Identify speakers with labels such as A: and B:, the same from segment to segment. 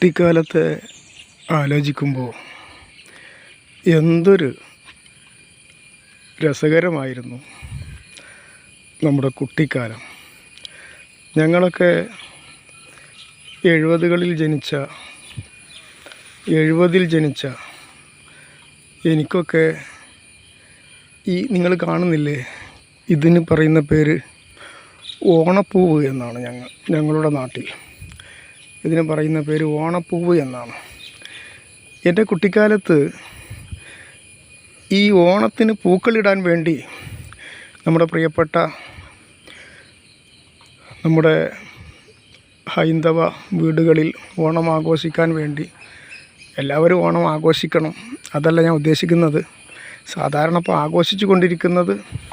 A: കുട്ടിക്കാലത്തെ ആലോചിക്കുമ്പോൾ എന്തൊരു രസകരമായിരുന്നു നമ്മുടെ കുട്ടിക്കാലം. ഞങ്ങളൊക്കെ 70കളിൽ ജനിച്ച എനിക്കൊക്കെ നിങ്ങൾ കാണുന്നില്ലേ, ഇതിന് പറയുന്ന പേര് ഓണപ്പൂവ് എന്നാണ്. ഞങ്ങളുടെ നാട്ടിൽ ഇതിന് പറയുന്ന പേര് ഓണപ്പൂവ് എന്നാണ്. എൻ്റെ കുട്ടിക്കാലത്ത് ഈ ഓണത്തിന് പൂക്കളിടാൻ വേണ്ടി നമ്മുടെ പ്രിയപ്പെട്ട നമ്മുടെ ഹൈന്ദവ വീടുകളിൽ ഓണം ആഘോഷിക്കാൻ വേണ്ടി എല്ലാവരും ഓണം ആഘോഷിക്കണം, അതല്ല ഞാൻ ഉദ്ദേശിക്കുന്നത്. സാധാരണ ഇപ്പോൾ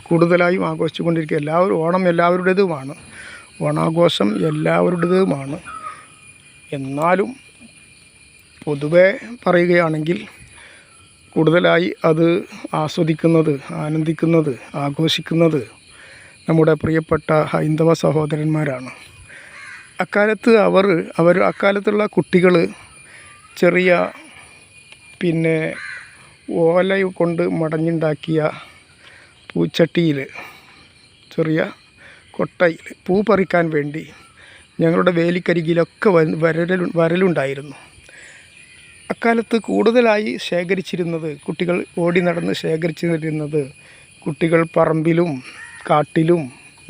A: കൂടുതലായും ആഘോഷിച്ചു കൊണ്ടിരിക്കുക ഓണം എല്ലാവരുടേതുമാണ്, ഓണാഘോഷം എല്ലാവരുടേതുമാണ്. എന്നാലും പൊതുവെ പറയുകയാണെങ്കിൽ കൂടുതലായി അത് ആനന്ദിക്കുന്നത്, ആഘോഷിക്കുന്നത് നമ്മുടെ പ്രിയപ്പെട്ട ഹൈന്ദവ സഹോദരന്മാരാണ്. അക്കാലത്തുള്ള കുട്ടികൾ ചെറിയ ഓല കൊണ്ട് മടഞ്ഞുണ്ടാക്കിയ പൂച്ചട്ടിയിൽ, ചെറിയ കൊട്ടയിൽ പൂ പറിക്കാൻ വേണ്ടി ഞങ്ങളുടെ വേലിക്കരികിലൊക്കെ വരലുണ്ടായിരുന്നു. അക്കാലത്ത് കൂടുതലായി കുട്ടികൾ ഓടി നടന്ന് ശേഖരിച്ചിരുന്നത് കുട്ടികൾ പറമ്പിലും കാട്ടിലും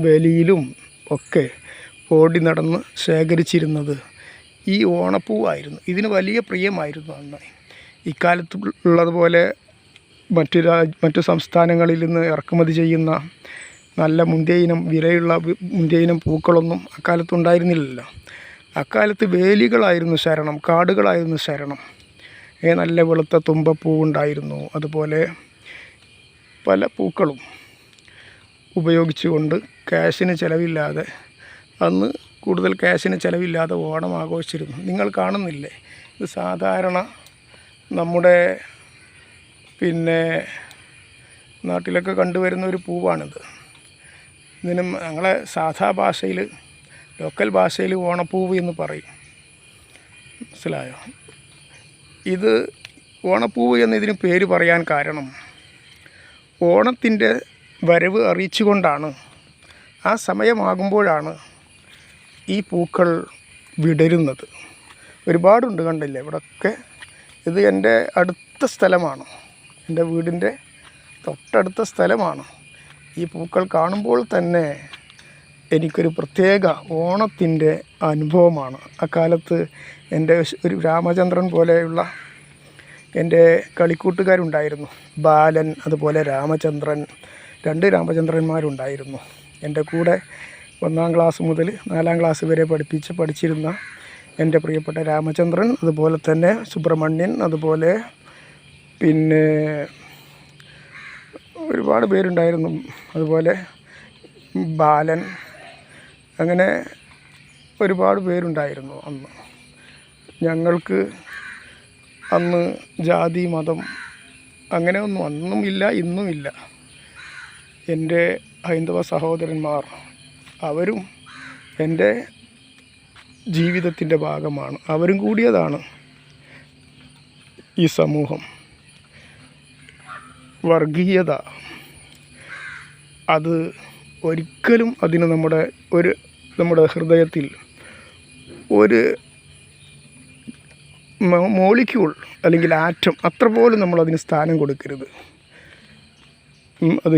A: വേലിയിലും ഒക്കെ ഓടി നടന്ന് ശേഖരിച്ചിരുന്നത് ഈ ഓണപ്പൂവായിരുന്നു. ഇതിന് വലിയ പ്രിയമായിരുന്നു അന്ന്. ഇക്കാലത്തുള്ളതുപോലെ മറ്റു സംസ്ഥാനങ്ങളിൽ നിന്ന് ഇറക്കുമതി ചെയ്യുന്ന നല്ല വിലയുള്ള മുന്തിയ ഇനം പൂക്കളൊന്നും അക്കാലത്തുണ്ടായിരുന്നില്ലല്ലോ. അക്കാലത്ത് വേലികളായിരുന്നു ശരണം, കാടുകളായിരുന്നു ശരണം. നല്ല വെളുത്ത തുമ്പപ്പൂവുണ്ടായിരുന്നു. അതുപോലെ പല പൂക്കളും ഉപയോഗിച്ചുകൊണ്ട് അന്ന് കൂടുതൽ ക്യാഷിന് ചിലവില്ലാതെ ഓണം ആഘോഷിച്ചിരുന്നു. നിങ്ങൾ കാണുന്നില്ലേ, ഇത് സാധാരണ നമ്മുടെ നാട്ടിലൊക്കെ കണ്ടുവരുന്ന ഒരു പൂവാണിത്. ഇതിന് ഞങ്ങളെ ലോക്കൽ ഭാഷയിൽ ഓണപ്പൂവ് എന്ന് പറയും. മനസ്സിലായോ? ഇത് ഓണപ്പൂവ് എന്നതിന് പേര് പറയാൻ കാരണം ഓണത്തിൻ്റെ വരവ് അറിയിച്ചുകൊണ്ടാണ്. ആ സമയമാകുമ്പോഴാണ് ഈ പൂക്കൾ വിടരുന്നത്. ഒരുപാടുണ്ട്, കണ്ടില്ലേ ഇവിടെയൊക്കെ. ഇത് എൻ്റെ അടുത്ത സ്ഥലമാണ്, എൻ്റെ വീടിൻ്റെ തൊട്ടടുത്ത സ്ഥലമാണ്. ഈ പൂക്കൾ കാണുമ്പോൾ തന്നെ എനിക്കൊരു പ്രത്യേക ഓണത്തിൻ്റെ അനുഭവമാണ്. അക്കാലത്ത് എൻ്റെ ഒരു രാമചന്ദ്രൻ പോലെയുള്ള എൻ്റെ കളിക്കൂട്ടുകാരുണ്ടായിരുന്നു. ബാലൻ, അതുപോലെ രാമചന്ദ്രൻ, 2 രാമചന്ദ്രന്മാരുണ്ടായിരുന്നു എൻ്റെ കൂടെ. 1ാം ക്ലാസ് മുതൽ 4ാം ക്ലാസ് വരെ പഠിച്ചിരുന്ന എൻ്റെ പ്രിയപ്പെട്ട രാമചന്ദ്രൻ, അതുപോലെ തന്നെ സുബ്രഹ്മണ്യൻ, അതുപോലെ ഒരുപാട് പേരുണ്ടായിരുന്നു. അതുപോലെ ബാലൻ, അങ്ങനെ ഒരുപാട് പേരുണ്ടായിരുന്നു അന്ന്. ഞങ്ങൾക്ക് അന്ന് ജാതി മതം അങ്ങനെയൊന്നും അന്നും ഇല്ല, ഇന്നും ഇല്ല. എൻ്റെ ഹൈന്ദവ സഹോദരന്മാർ അവരും എൻ്റെ ജീവിതത്തിൻ്റെ ഭാഗമാണ്, അവരും കൂടിയതാണ് ഈ സമൂഹം. വർഗീയത അത് ഒരിക്കലും അതിന് നമ്മുടെ ഹൃദയത്തിൽ ഒരു മോളിക്യൂൾ അല്ലെങ്കിൽ ആറ്റം അത്ര പോലും നമ്മളതിന് സ്ഥാനം കൊടുക്കരുത്. അത്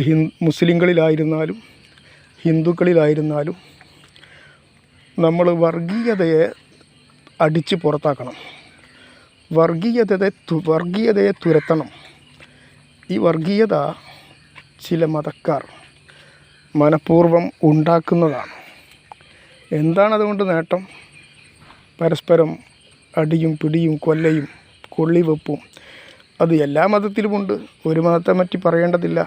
A: മുസ്ലിങ്ങളിലായിരുന്നാലും ഹിന്ദുക്കളിലായിരുന്നാലും നമ്മൾ വർഗീയതയെ അടിച്ച് പുറത്താക്കണം, വർഗീയതയെ തുരത്തണം. ഈ വർഗീയത ചില മതക്കാർ മനഃപൂർവ്വം ഉണ്ടാക്കുന്നതാണ്. എന്താണ് അതുകൊണ്ട് നേട്ടം? പരസ്പരം അടിയും പിടിയും കൊല്ലയും കൊള്ളിവെപ്പും. അത് എല്ലാ മതത്തിലുമുണ്ട്, ഒരു മതത്തെ പറ്റി പറയേണ്ടതില്ല.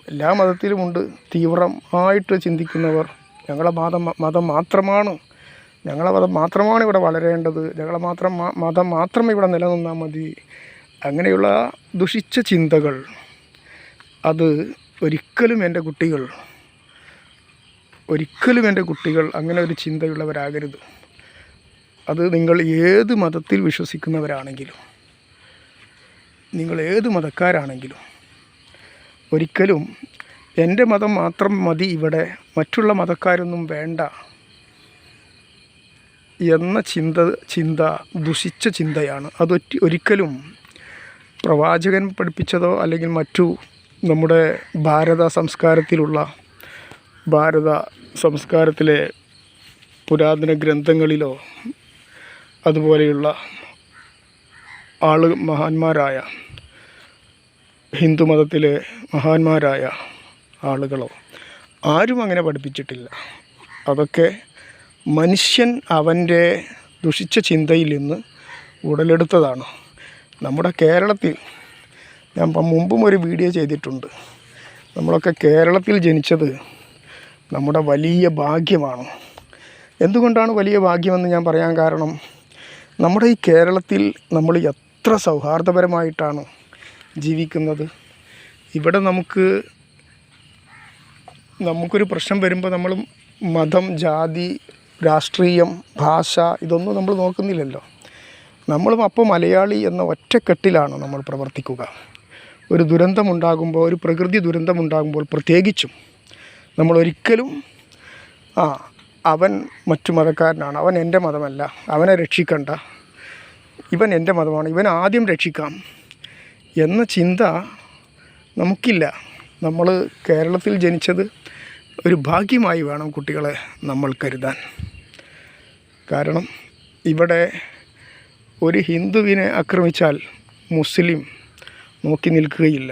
A: എല്ലാ മതത്തിലുമുണ്ട്. തീവ്രമായിട്ട് ചിന്തിക്കുന്നവർ ഞങ്ങളെ മതം മാത്രമാണ് ഇവിടെ വളരേണ്ടത്, മതം മാത്രമേ ഇവിടെ നിലനിന്നാൽ മതി, അങ്ങനെയുള്ള ദുഷിച്ച ചിന്തകൾ. അത് ഒരിക്കലും എൻ്റെ കുട്ടികൾ അങ്ങനെ ഒരു ചിന്തയുള്ളവരാകരുത്. അത് നിങ്ങൾ ഏത് മതത്തിൽ വിശ്വസിക്കുന്നവരാണെങ്കിലും, നിങ്ങൾ ഏത് മതക്കാരാണെങ്കിലും ഒരിക്കലും എൻ്റെ മതം മാത്രം മതി, ഇവിടെ മറ്റുള്ള മതക്കാരൊന്നും വേണ്ട എന്ന ചിന്ത ദുഷിച്ച ചിന്തയാണ്. ഒരിക്കലും പ്രവാചകൻ പഠിപ്പിച്ചതോ അല്ലെങ്കിൽ മറ്റു നമ്മുടെ ഭാരത സംസ്കാരത്തിലെ പുരാതന ഗ്രന്ഥങ്ങളിലോ അതുപോലെയുള്ള മഹാന്മാരായ ഹിന്ദു മതത്തിലെ മഹാന്മാരായ ആളുകളോ ആരും അങ്ങനെ പഠിപ്പിച്ചിട്ടില്ല. അതൊക്കെ മനുഷ്യൻ അവൻ്റെ ദുഷിച്ച ചിന്തയിൽ നിന്ന് ഉടലെടുത്തതാണ്. നമ്മുടെ കേരളത്തിൽ ഞാൻ മുമ്പും ഒരു വീഡിയോ ചെയ്തിട്ടുണ്ട്. നമ്മളൊക്കെ കേരളത്തിൽ ജനിച്ചത് നമ്മുടെ വലിയ ഭാഗ്യമാണ്. എന്തുകൊണ്ടാണ് വലിയ ഭാഗ്യമെന്ന് ഞാൻ പറയാൻ കാരണം, നമ്മുടെ ഈ കേരളത്തിൽ നമ്മൾ എത്ര സൗഹാർദ്ദപരമായിട്ടാണ് ജീവിക്കുന്നത്. ഇവിടെ നമുക്കൊരു പ്രശ്നം വരുമ്പോൾ നമ്മൾ മതം, ജാതി, രാഷ്ട്രീയം, ഭാഷ ഇതൊന്നും നമ്മൾ നോക്കുന്നില്ലല്ലോ. നമ്മളും അപ്പോൾ മലയാളി എന്ന ഒറ്റക്കെട്ടിലാണ് നമ്മൾ പ്രവർത്തിക്കുക. ഒരു ദുരന്തമുണ്ടാകുമ്പോൾ, ഒരു പ്രകൃതി ദുരന്തമുണ്ടാകുമ്പോൾ പ്രത്യേകിച്ചും നമ്മളൊരിക്കലും അവൻ മറ്റു മതക്കാരനാണ്, അവൻ എൻ്റെ മതമല്ല, അവനെ രക്ഷിക്കണ്ട, ഇവൻ എൻ്റെ മതമാണ്, ഇവൻ ആദ്യം രക്ഷിക്കാം എന്ന ചിന്ത നമുക്കില്ല. നമ്മൾ കേരളത്തിൽ ജനിച്ചത് ഒരു ഭാഗ്യമായി വേണം കുട്ടികളെ നമ്മൾ കരുതാൻ. കാരണം ഇവിടെ ഒരു ഹിന്ദുവിനെ ആക്രമിച്ചാൽ മുസ്ലിം നോക്കി നിൽക്കുകയില്ല.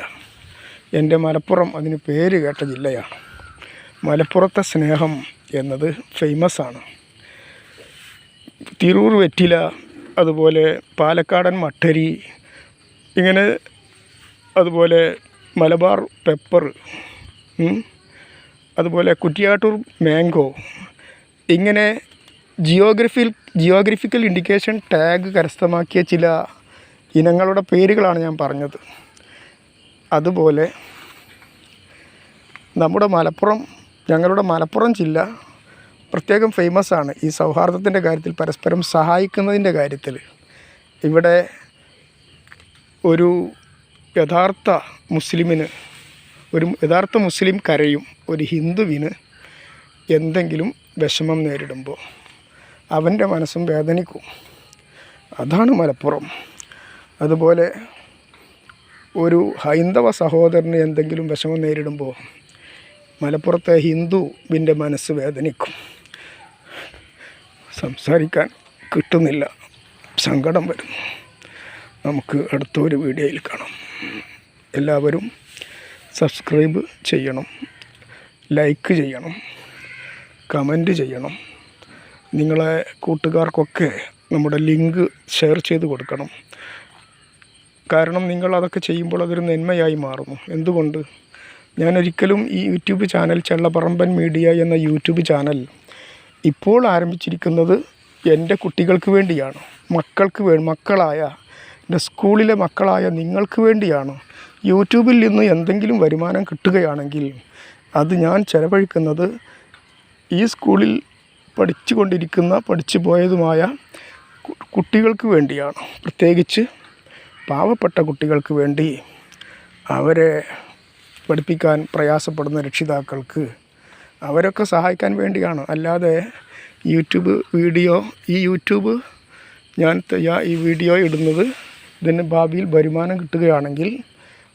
A: എൻ്റെ മലപ്പുറം അതിന് പേര് കേട്ട ജില്ലയാണ്. മലപ്പുറത്തെ സ്നേഹം എന്നത് ഫേമസാണ്. തിരൂർ വെറ്റില, അതുപോലെ പാലക്കാടൻ മട്ടരി, ഇങ്ങനെ അതുപോലെ മലബാർ പെപ്പർ, അതുപോലെ കുറ്റിയാട്ടൂർ മാംഗോ, ഇങ്ങനെ ജിയോഗ്രഫിക്കൽ ഇൻഡിക്കേഷൻ ടാഗ് കരസ്ഥമാക്കിയ ചില ഇനങ്ങളുടെ പേരുകളാണ് ഞാൻ പറഞ്ഞത്. അതുപോലെ ഞങ്ങളുടെ മലപ്പുറം ജില്ല പ്രത്യേകം ഫേമസാണ് ഈ സൗഹാർദ്ദത്തിൻ്റെ കാര്യത്തിൽ, പരസ്പരം സഹായിക്കുന്നതിൻ്റെ കാര്യത്തിൽ. ഇവിടെ ഒരു യഥാർത്ഥ മുസ്ലിം കരയും, ഒരു ഹിന്ദുവിന് എന്തെങ്കിലും വിഷമം നേരിടുമ്പോൾ അവൻ്റെ മനസ്സും വേദനിക്കും. അതാണ് മലപ്പുറം. അതുപോലെ ഒരു ഹൈന്ദവ സഹോദരന് എന്തെങ്കിലും വിഷമം നേരിടുമ്പോൾ മലപ്പുറത്തെ ഹിന്ദുവിൻ്റെ മനസ്സ് വേദനിക്കും. സംസാരിക്കാൻ കിട്ടുന്നില്ല, സങ്കടം വരുന്നു. നമുക്ക് അടുത്തൊരു വീഡിയോയിൽ കാണാം. എല്ലാവരും സബ്സ്ക്രൈബ് ചെയ്യണം, ലൈക്ക് ചെയ്യണം, കമൻറ്റ് ചെയ്യണം. നിങ്ങളെ കൂട്ടുകാർക്കൊക്കെ നമ്മുടെ ലിങ്ക് ഷെയർ ചെയ്ത് കൊടുക്കണം. കാരണം നിങ്ങൾ അതൊക്കെ ചെയ്യുമ്പോൾ അതൊരു നന്മയായി മാറുന്നു. എന്തുകൊണ്ട്? ഞാനൊരിക്കലും ഈ യൂട്യൂബ് ചാനൽ, ചെള്ളപ്പറമ്പൻ മീഡിയ എന്ന യൂട്യൂബ് ചാനൽ ഇപ്പോൾ ആരംഭിച്ചിരിക്കുന്നത് എൻ്റെ കുട്ടികൾക്ക് വേണ്ടിയാണ്, മക്കളായ എൻ്റെ സ്കൂളിലെ മക്കളായ നിങ്ങൾക്ക് വേണ്ടിയാണ്. യൂട്യൂബിൽ നിന്ന് എന്തെങ്കിലും വരുമാനം കിട്ടുകയാണെങ്കിൽ അത് ഞാൻ ചെലവഴിക്കുന്നത് ഈ സ്കൂളിൽ പഠിച്ചു പോയതുമായ കുട്ടികൾക്ക് വേണ്ടിയാണ്. പ്രത്യേകിച്ച് പാവപ്പെട്ട കുട്ടികൾക്ക് വേണ്ടി, അവരെ പഠിപ്പിക്കാൻ പ്രയാസപ്പെടുന്ന രക്ഷിതാക്കൾക്ക് അവരൊക്കെ സഹായിക്കാൻ വേണ്ടിയാണ്. അല്ലാതെ ഈ വീഡിയോ ഇടുന്നത് ഇതിന് ഭാവിയിൽ വരുമാനം കിട്ടുകയാണെങ്കിൽ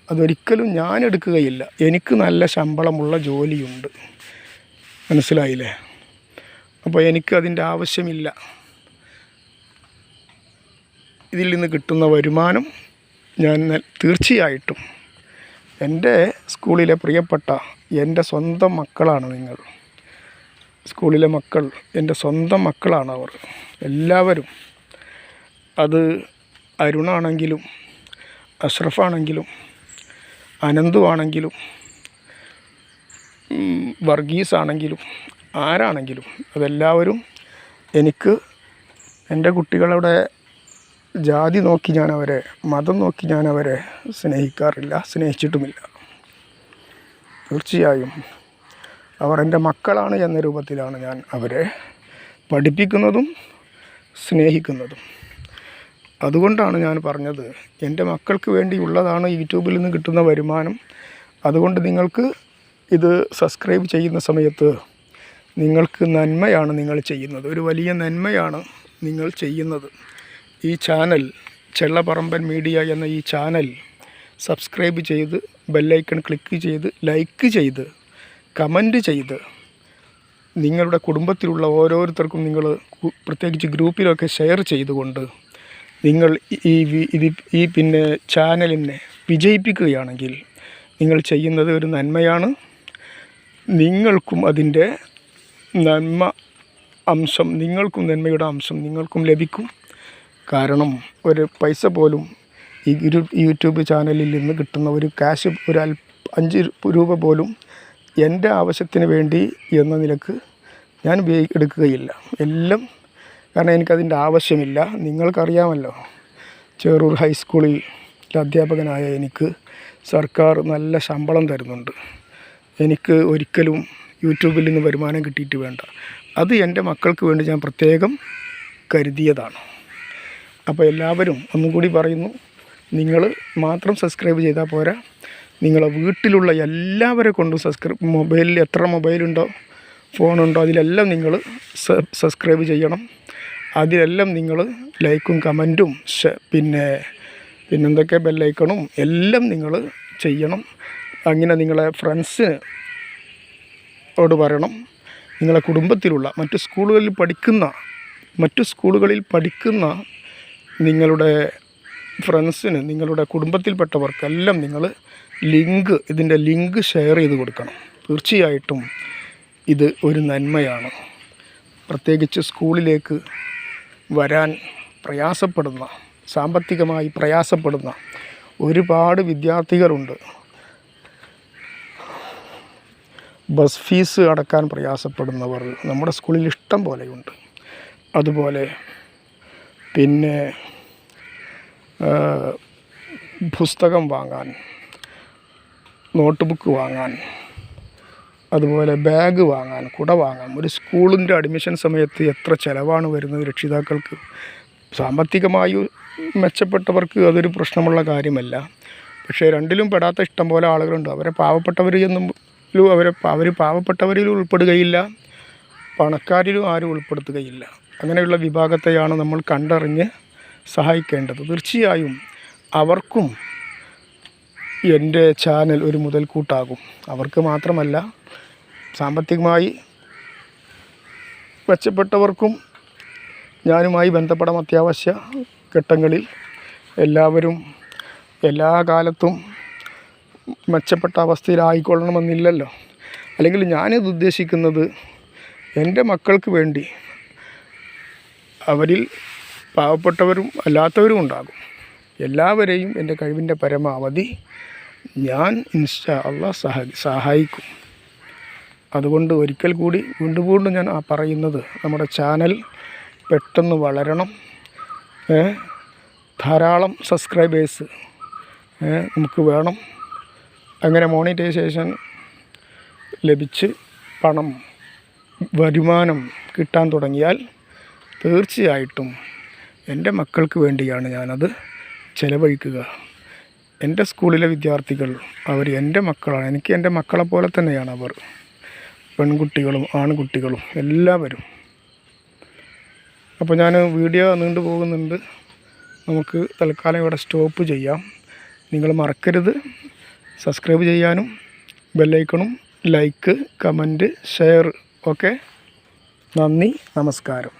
A: അതൊരിക്കലും ഞാൻ എടുക്കുകയില്ല. എനിക്ക് നല്ല ശമ്പളമുള്ള ജോലിയുണ്ട്, മനസ്സിലായില്ലേ? അപ്പോൾ എനിക്കതിൻ്റെ ആവശ്യമില്ല. ഇതിൽ നിന്ന് കിട്ടുന്ന വരുമാനം ഞാൻ തീർച്ചയായിട്ടും എൻ്റെ സ്കൂളിലെ പ്രിയപ്പെട്ട എൻ്റെ സ്വന്തം മക്കളാണ് നിങ്ങൾ. സ്കൂളിലെ മക്കൾ എൻ്റെ സ്വന്തം മക്കളാണ് അവർ എല്ലാവരും. അത് അരുണാണെങ്കിലും അഷ്റഫാണെങ്കിലും അനന്തുവാണെങ്കിലും വർഗീസാണെങ്കിലും ആരാണെങ്കിലും അതെല്ലാവരും എനിക്ക്, എൻ്റെ കുട്ടികളുടെ ജാതി നോക്കി ഞാനവരെ, മതം നോക്കി ഞാനവരെ സ്നേഹിക്കാറില്ല, സ്നേഹിച്ചിട്ടുമില്ല. തീർച്ചയായും അവർ എൻ്റെ മക്കളാണ് എന്ന രൂപത്തിലാണ് ഞാൻ അവരെ പഠിപ്പിക്കുന്നതും സ്നേഹിക്കുന്നതും. അതുകൊണ്ടാണ് ഞാൻ പറഞ്ഞത്, എൻ്റെ മക്കൾക്ക് വേണ്ടിയുള്ളതാണ് യൂട്യൂബിൽ നിന്ന് കിട്ടുന്ന വരുമാനം. അതുകൊണ്ട് നിങ്ങൾക്ക് ഇത് സബ്സ്ക്രൈബ് ചെയ്യുന്ന സമയത്ത് നിങ്ങൾക്ക് നന്മയാണ് നിങ്ങൾ ചെയ്യുന്നത്, ഒരു വലിയ നന്മയാണ് നിങ്ങൾ ചെയ്യുന്നത്. ഈ ചാനൽ ചെള്ളപ്പറമ്പൻ മീഡിയ എന്ന ഈ ചാനൽ സബ്സ്ക്രൈബ് ചെയ്ത് ബെല്ലൈക്കൺ ക്ലിക്ക് ചെയ്ത് ലൈക്ക് ചെയ്ത് കമൻറ്റ് ചെയ്ത് നിങ്ങളുടെ കുടുംബത്തിലുള്ള ഓരോരുത്തർക്കും നിങ്ങൾ പ്രത്യേകിച്ച് ഗ്രൂപ്പിലൊക്കെ ഷെയർ ചെയ്തുകൊണ്ട് നിങ്ങൾ ഈ ചാനലിനെ വിജയിപ്പിക്കുകയാണെങ്കിൽ നിങ്ങൾ ചെയ്യുന്നത് ഒരു നന്മയാണ്. നിങ്ങൾക്കും അതിൻ്റെ നന്മയുടെ അംശം നിങ്ങൾക്കും ലഭിക്കും. കാരണം ഒരു പൈസ പോലും ഈ യൂട്യൂബ് ചാനലിൽ നിന്ന് കിട്ടുന്ന ഒരു ക്യാഷ്, ഒരു 5 രൂപ പോലും എൻ്റെ ആവശ്യത്തിന് വേണ്ടി എന്ന നിലക്ക് ഞാൻ എടുക്കുകയില്ല. എല്ലാം കാരണം എനിക്കതിൻ്റെ ആവശ്യമില്ല. നിങ്ങൾക്കറിയാമല്ലോ, ചേറൂർ ഹൈസ്കൂളിൽ അധ്യാപകനായ എനിക്ക് സർക്കാർ നല്ല ശമ്പളം തരുന്നുണ്ട്. എനിക്ക് ഒരിക്കലും യൂട്യൂബിൽ നിന്ന് വരുമാനം കിട്ടിയിട്ട് വേണ്ട. അത് എൻ്റെ മക്കൾക്ക് വേണ്ടി ഞാൻ പ്രത്യേകം കരുതിയതാണ്. അപ്പോൾ എല്ലാവരും ഒന്നും കൂടി പറയുന്നു, നിങ്ങൾ മാത്രം സബ്സ്ക്രൈബ് ചെയ്താൽ പോരാ, നിങ്ങളെ വീട്ടിലുള്ള എല്ലാവരെ കൊണ്ടും മൊബൈലിൽ എത്ര മൊബൈലുണ്ടോ ഫോണുണ്ടോ അതിലെല്ലാം നിങ്ങൾ സബ്സ്ക്രൈബ് ചെയ്യണം. അതിലെല്ലാം നിങ്ങൾ ലൈക്കും കമൻറ്റും പിന്നെന്തൊക്കെ ബെല്ലൈക്കണും എല്ലാം നിങ്ങൾ ചെയ്യണം. അങ്ങനെ നിങ്ങളെ ഫ്രണ്ട്സിനോട് പറയണം. നിങ്ങളെ കുടുംബത്തിലുള്ള മറ്റു സ്കൂളുകളിൽ പഠിക്കുന്ന നിങ്ങളുടെ ഫ്രണ്ട്സിന്, നിങ്ങളുടെ കുടുംബത്തിൽപ്പെട്ടവർക്കെല്ലാം നിങ്ങൾ ഇതിൻ്റെ ലിങ്ക് ഷെയർ ചെയ്ത് കൊടുക്കണം. തീർച്ചയായിട്ടും ഇത് ഒരു നന്മയാണ്. പ്രത്യേകിച്ച് സ്കൂളിലേക്ക് വരാൻ പ്രയാസപ്പെടുന്ന, സാമ്പത്തികമായി പ്രയാസപ്പെടുന്ന ഒരുപാട് വിദ്യാർത്ഥികളുണ്ട്. ബസ് ഫീസ് അടക്കാൻ പ്രയാസപ്പെടുന്നവർ നമ്മുടെ സ്കൂളിൽ ഇഷ്ടം പോലെയുണ്ട്. അതുപോലെ പിന്നെ പുസ്തകം വാങ്ങാൻ, നോട്ട് ബുക്ക് വാങ്ങാൻ, അതുപോലെ ബാഗ് വാങ്ങാൻ, കുട വാങ്ങാൻ. ഒരു സ്കൂളിൻ്റെ അഡ്മിഷൻ സമയത്ത് എത്ര ചിലവാണ് വരുന്നത് രക്ഷിതാക്കൾക്ക്. സാമ്പത്തികമായി മെച്ചപ്പെട്ടവർക്ക് അതൊരു പ്രശ്നമുള്ള കാര്യമല്ല. പക്ഷേ രണ്ടിലും പെടാത്ത ഇഷ്ടം പോലെ ആളുകളുണ്ട്. അവർ പാവപ്പെട്ടവരിലും ഉൾപ്പെടുകയില്ല, പണക്കാരിലും ആരും ഉൾപ്പെടുത്തുകയില്ല. അങ്ങനെയുള്ള വിഭാഗത്തെയാണ് നമ്മൾ കണ്ടറിഞ്ഞ് സഹായിക്കേണ്ടത്. തീർച്ചയായും അവർക്കും എൻ്റെ ചാനൽ ഒരു മുതൽക്കൂട്ടാകും. അവർക്ക് മാത്രമല്ല, സാമ്പത്തികമായി മെച്ചപ്പെട്ടവർക്കും ഞാനുമായി ബന്ധപ്പെടാൻ അത്യാവശ്യ ഘട്ടങ്ങളിൽ എല്ലാവരും എല്ലാ കാലത്തും മെച്ചപ്പെട്ട അവസ്ഥയിലായിക്കൊള്ളണമെന്നില്ലല്ലോ. അല്ലെങ്കിൽ ഞാനിത് ഉദ്ദേശിക്കുന്നത് എൻ്റെ മക്കൾക്ക് വേണ്ടി, അവരിൽ പാവപ്പെട്ടവരും അല്ലാത്തവരും ഉണ്ടാകും. എല്ലാവരെയും എൻ്റെ കഴിവിൻ്റെ പരമാവധി ഞാൻ ഇൻഷാ അല്ലാഹ് സഹായിക്കും. അതുകൊണ്ട് ഒരിക്കൽ കൂടി വീണ്ടും ഞാൻ പറയുന്നത്, നമ്മുടെ ചാനൽ പെട്ടെന്ന് വളരണം. ധാരാളം സബ്സ്ക്രൈബേഴ്സ് നമുക്ക് വേണം. അങ്ങനെ മോണിറ്റൈസേഷൻ ലഭിച്ച് വരുമാനം കിട്ടാൻ തുടങ്ങിയാൽ തീർച്ചയായിട്ടും എൻ്റെ മക്കൾക്ക് വേണ്ടിയാണ് ഞാനത് ചിലവഴിക്കുക. എൻ്റെ സ്കൂളിലെ വിദ്യാർത്ഥികൾ അവർ എൻ്റെ മക്കളാണ്. എനിക്ക് എൻ്റെ മക്കളെ പോലെ തന്നെയാണ് അവർ. പെൺകുട്ടികളും ആൺകുട്ടികളും എല്ലാവരും. അപ്പോൾ ഞാൻ വീഡിയോ നീണ്ടു പോകുന്നുണ്ട്. നമുക്ക് തൽക്കാലം ഇവിടെ സ്റ്റോപ്പ് ചെയ്യാം. നിങ്ങൾ മറക്കരുത് സബ്സ്ക്രൈബ് ചെയ്യാനും ബെല്ലൈക്കണും ലൈക്ക് കമൻറ്റ് ഷെയർ. ഓക്കെ, നന്ദി, നമസ്കാരം.